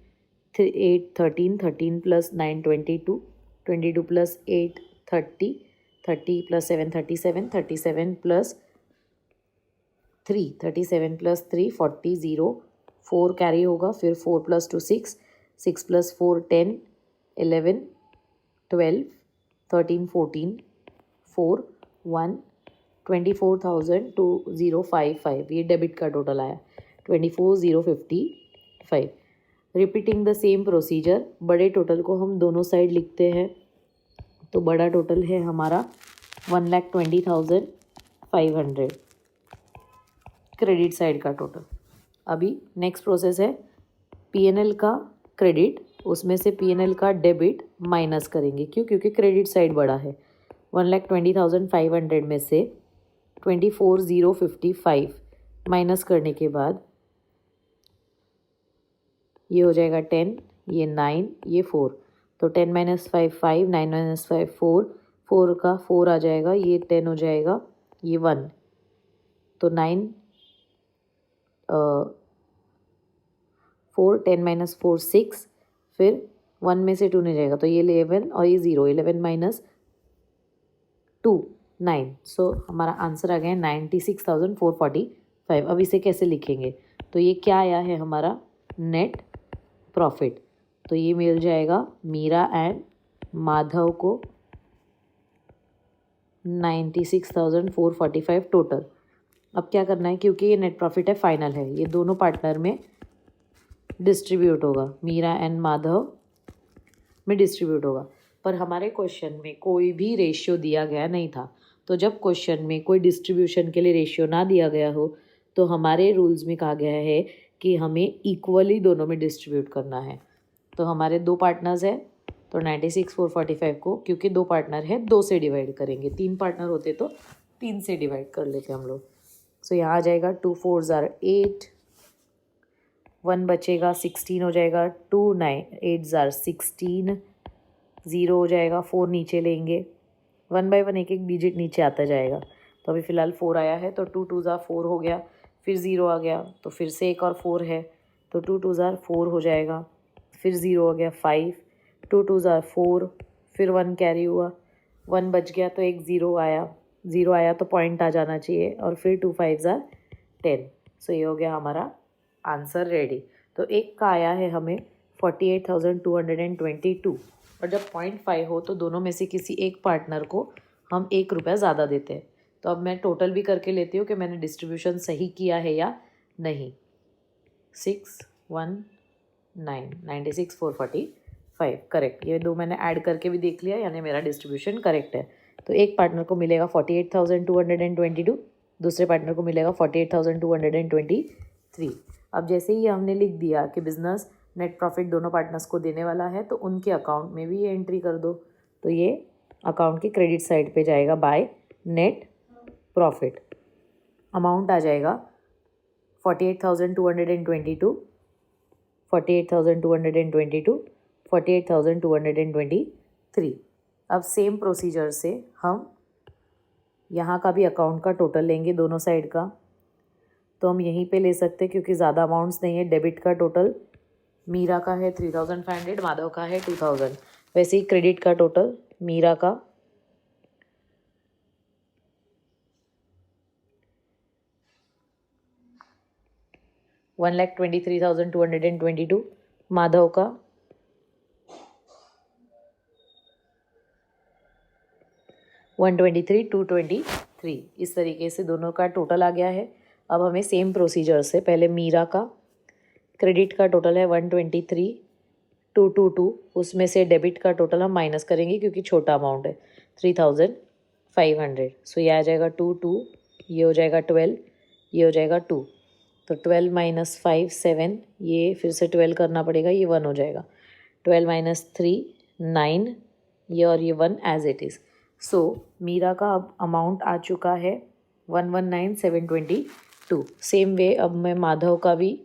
8 13, 13 + 9 22, 22 + 8 30, 30 + 7 37, 37 + 3 37 + 3 40 0 4 कैरी होगा, फिर 4 + 2 6, 6 + 4 10 11 12 13 14 4 1 24,055 ये डेबिट का टोटल आया, 24,055। रिपीटिंग द सेम प्रोसीजर, बड़े टोटल को हम दोनों साइड लिखते हैं। तो बड़ा टोटल है हमारा 1,20,500 क्रेडिट साइड का टोटल। अभी नेक्स्ट प्रोसेस है P&L का क्रेडिट, उसमें से P&L का डेबिट माइनस करेंगे। क्यों? क्योंकि क्रेडिट साइड बड़ा है। 1,20,500 में से 24,055 माइनस करने के बाद ये हो जाएगा 10, ये 9, ये 4। तो 10 - 5 5, 9 - 5 4, 4 का 4 आ जाएगा, ये 10 हो जाएगा, ये 1। तो 9 4, 10 - 4 6, फिर 1 में से 2 नहीं जाएगा, तो ये 11 और ये 0, 11 - 2 9। सो हमारा आंसर आ गया है 96,445। अब इसे कैसे लिखेंगे? तो ये क्या आया है हमारा नेट प्रॉफिट। तो ये मिल जाएगा मीरा एंड माधव को 96,445 टोटल। अब क्या करना है, क्योंकि ये नेट प्रॉफिट है, फाइनल है, ये दोनों पार्टनर में डिस्ट्रीब्यूट होगा, मीरा एंड माधव में डिस्ट्रीब्यूट होगा। पर हमारे क्वेश्चन में कोई भी रेशियो दिया गया नहीं था। तो जब क्वेश्चन में कोई डिस्ट्रीब्यूशन के लिए रेशियो ना दिया गया हो तो हमारे रूल्स में कहा गया है कि हमें इक्वली दोनों में डिस्ट्रीब्यूट करना है। तो हमारे 2 पार्टनर्स है, तो 96,445 को क्योंकि 2 पार्टनर है 2 से डिवाइड करेंगे। 3 पार्टनर होते तो 3 से डिवाइड कर लेते हम लोग। सो यहाँ आ जाएगा 2 4 आर 8, 1 बचेगा 16 हो जाएगा, 2 9 8 आर 16, 0 हो जाएगा, 4 नीचे लेंगे, 1 बाय 1 एक एक डिजिट नीचे आता जाएगा। तो अभी फ़िलहाल 4 आया है, तो 2 2 ज़ार 4 हो गया, फिर 0 आ गया, तो फिर से एक और 4 है, तो 2 2 ज़ार 4 हो जाएगा, फिर 0 हो गया 5, 2 2 ज़ार 4, फिर 1 कैरी हुआ, 1 बच गया तो एक 0 आया, 0 आया तो पॉइंट आ जाना चाहिए, और फिर 2 5 ज़ार 10। सो ये हो गया हमारा आंसर रेडी। तो एक का आया है हमें 48,222, और जब 0.5 हो तो दोनों में से किसी एक पार्टनर को हम 1 रुपया ज़्यादा देते हैं। तो अब मैं टोटल भी करके लेती हूँ कि मैंने डिस्ट्रीब्यूशन सही किया है या नहीं। 6 1 9 96,445 करेक्ट। ये 2 मैंने ऐड करके भी देख लिया, यानी मेरा डिस्ट्रीब्यूशन करेक्ट है। तो एक पार्टनर को मिलेगा 48,222, दूसरे पार्टनर को मिलेगा 48,223। अब जैसे ही हमने लिख दिया कि बिजनेस नेट प्रॉफिट दोनों पार्टनर्स को देने वाला है, तो उनके अकाउंट में भी ये एंट्री कर दो। तो ये अकाउंट की क्रेडिट साइड पे जाएगा बाय नेट प्रॉफिट। अमाउंट आ जाएगा 48,222, 48,222, 48,223। अब सेम प्रोसीजर से हम यहाँ का भी अकाउंट का टोटल लेंगे दोनों साइड का। तो हम यहीं पे ले सकते हैं क्योंकि ज़्यादा अमाउंट्स नहीं है। डेबिट का टोटल मीरा का है 3,500, माधव का है 2,000। वैसे ही क्रेडिट का टोटल मीरा का 1,23,222, माधव का 1,23,223। इस तरीके से दोनों का टोटल आ गया है। अब हमें सेम प्रोसीजर से पहले मीरा का क्रेडिट का टोटल है 1,23,222, उसमें से डेबिट का टोटल हम माइनस करेंगे क्योंकि छोटा अमाउंट है 3,500। सो ये आ जाएगा 2 2, ये हो जाएगा 12, ये हो जाएगा 2। तो 12 - 5 7, ये फिर से 12 करना पड़ेगा, ये 1 हो जाएगा। 12 - 3 9, ये और ये 1 एज इट इज़। सो मीरा का अब अमाउंट आ चुका है 119,722। सेम वे अब मैं माधव का भी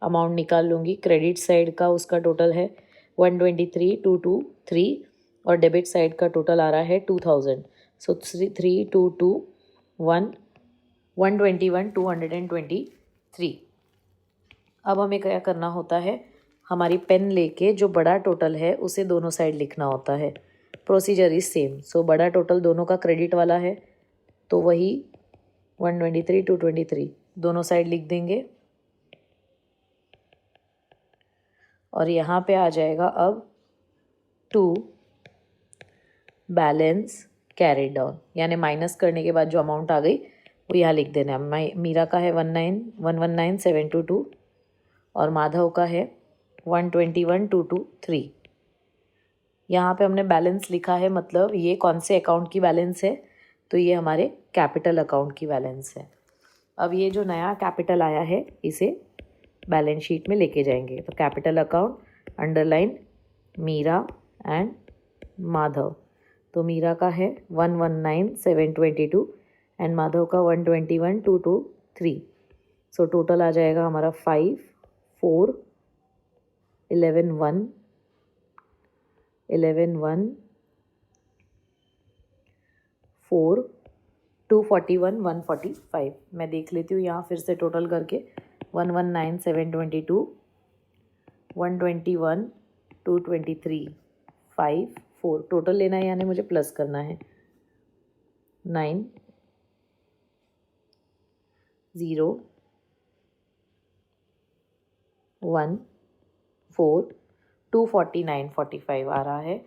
अमाउंट निकाल लूँगी। क्रेडिट साइड का उसका टोटल है 123,223 और डेबिट साइड का टोटल आ रहा है 2,000। सो 3,221 121,223। अब हमें क्या करना होता है, हमारी पेन लेके जो बड़ा टोटल है उसे दोनों साइड लिखना होता है। Procedure is same. सो बड़ा टोटल दोनों का क्रेडिट वाला है, तो वही 123,223 दोनों साइड लिख देंगे। और यहाँ पे आ जाएगा अब 2 बैलेंस कैरी डाउन, यानी माइनस करने के बाद जो अमाउंट आ गई वो यहाँ लिख देना है। मीरा का है 119,722 और माधव का है 121,223। यहाँ पे हमने बैलेंस लिखा है, मतलब ये कौन से अकाउंट की बैलेंस है, तो ये हमारे कैपिटल अकाउंट की बैलेंस है। अब ये जो नया कैपिटल आया है इसे बैलेंस शीट में लेके जाएंगे। तो capital account underline Meera and Madhav. तो मीरा का है 119,722 एंड माधव का 121,223। सो टोटल आ जाएगा हमारा 5, 4, 11, 1, 4, 241, 145। मैं देख लेती हूँ यहाँ फिर से टोटल करके 119,722, 121, 223, 5, 4 टोटल लेना है, यानी मुझे प्लस करना है। 9, 0, 1, 4, 249, 45 आ रहा है।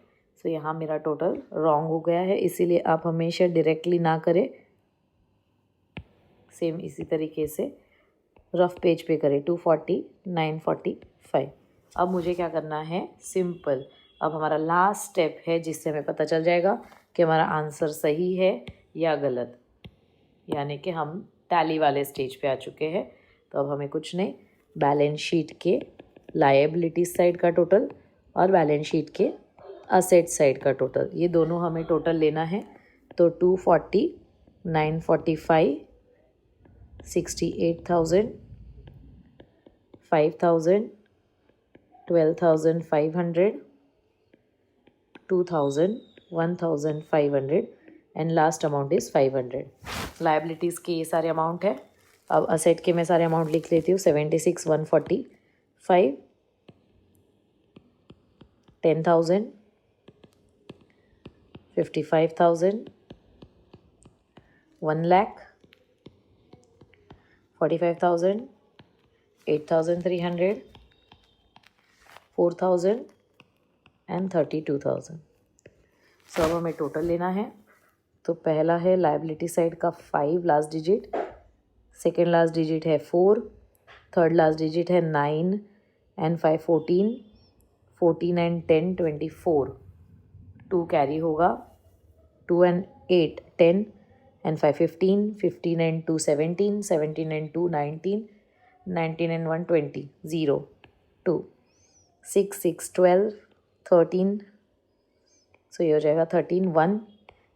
सो यहाँ मेरा टोटल रॉन्ग हो गया है, इसीलिए आप हमेशा डायरेक्टली ना करें, सेम इसी तरीके से रफ पेज पे करें। 249, 45। अब मुझे क्या करना है, सिंपल। अब हमारा लास्ट स्टेप है जिससे हमें पता चल जाएगा कि हमारा आंसर सही है या गलत, यानी कि हम टैली वाले स्टेज पे आ चुके हैं। तो अब हमें कुछ नहीं, बैलेंस शीट के लायबिलिटीज साइड का टोटल और बैलेंस शीट के असेट साइड का टोटल, ये दोनों हमें टोटल लेना है। तो 240, 945, 68,000, 5,000, 12,500, 2,000, 1,500 and last amount is 500। Liabilities के ये सारे अमाउंट है। अब असेट के मैं सारे अमाउंट लिख लेती हूँ। 76, 145, 10,000, 55,000, 1 lakh, 45,000, 8,300, 4,000 एंड 32,000। सो अब हमें टोटल लेना है। तो पहला है लायबिलिटी साइड का 5 last digit, second last digit है 4, थर्ड लास्ट डिजिट है 9 एंड 5 14, 14 एंड 10 24, 2 कैरी होगा, 2 and 8 10 and 5 15, 15 and 2 17, 17 and 2 19, 19 and 1 20, 0 2 6 6 12 13। सो ये हो जाएगा 13 1,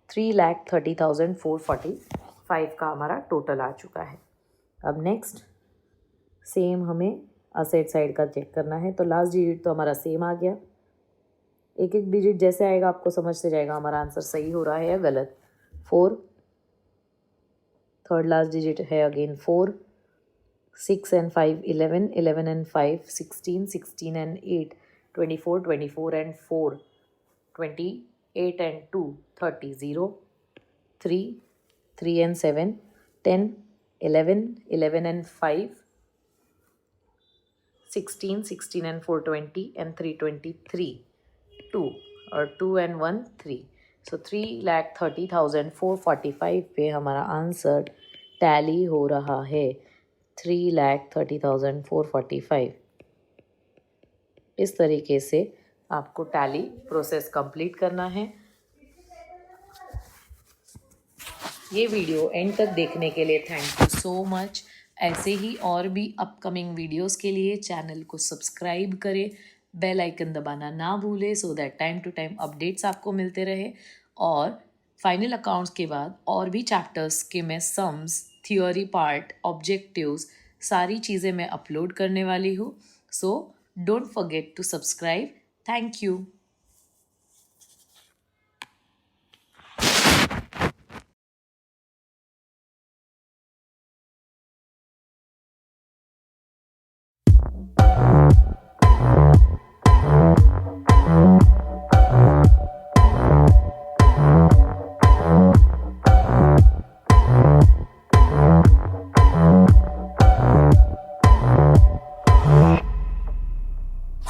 3,30,445 का हमारा टोटल आ चुका है। अब नेक्स्ट सेम हमें असेट साइड का चेक करना है। तो लास्ट डिजिट तो हमारा सेम आ गया, एक एक डिजिट जैसे आएगा आपको समझ से जाएगा हमारा आंसर सही हो रहा है या गलत। 4, थर्ड लास्ट डिजिट है again 4, 6 and 5 11, 11 and 5 16, 16 and 8 24, 24 and 4 28 and 2 30, 0 3, 3 and 7 10, 11, 11 and 5, 16, 16 and 4 20 and 3 23, 2 और 2 and 1 3। सो 3,30,445 पे हमारा आंसर टैली हो रहा है। 3,30,445। इस तरीके से आपको टैली प्रोसेस कंप्लीट करना है। ये वीडियो एंड तक देखने के लिए थैंक यू सो मच। ऐसे ही और भी अपकमिंग वीडियोस के लिए चैनल को सब्सक्राइब करें, बेल आइकन दबाना ना भूलें so that time to time updates आपको मिलते रहे। और फाइनल अकाउंट्स के बाद और भी चैप्टर्स के मैं सम्स, थियोरी पार्ट, ऑब्जेक्टिव्स सारी चीज़ें मैं अपलोड करने वाली हूँ। So don't forget to subscribe. Thank you.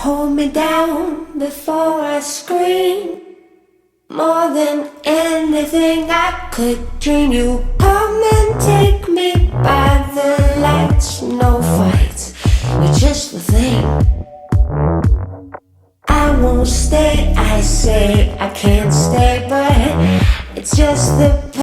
Hold me down before I scream. More than anything I could dream. You come and take me by the lights. No fights, you're just the thing. I won't stay, I say I can't stay, but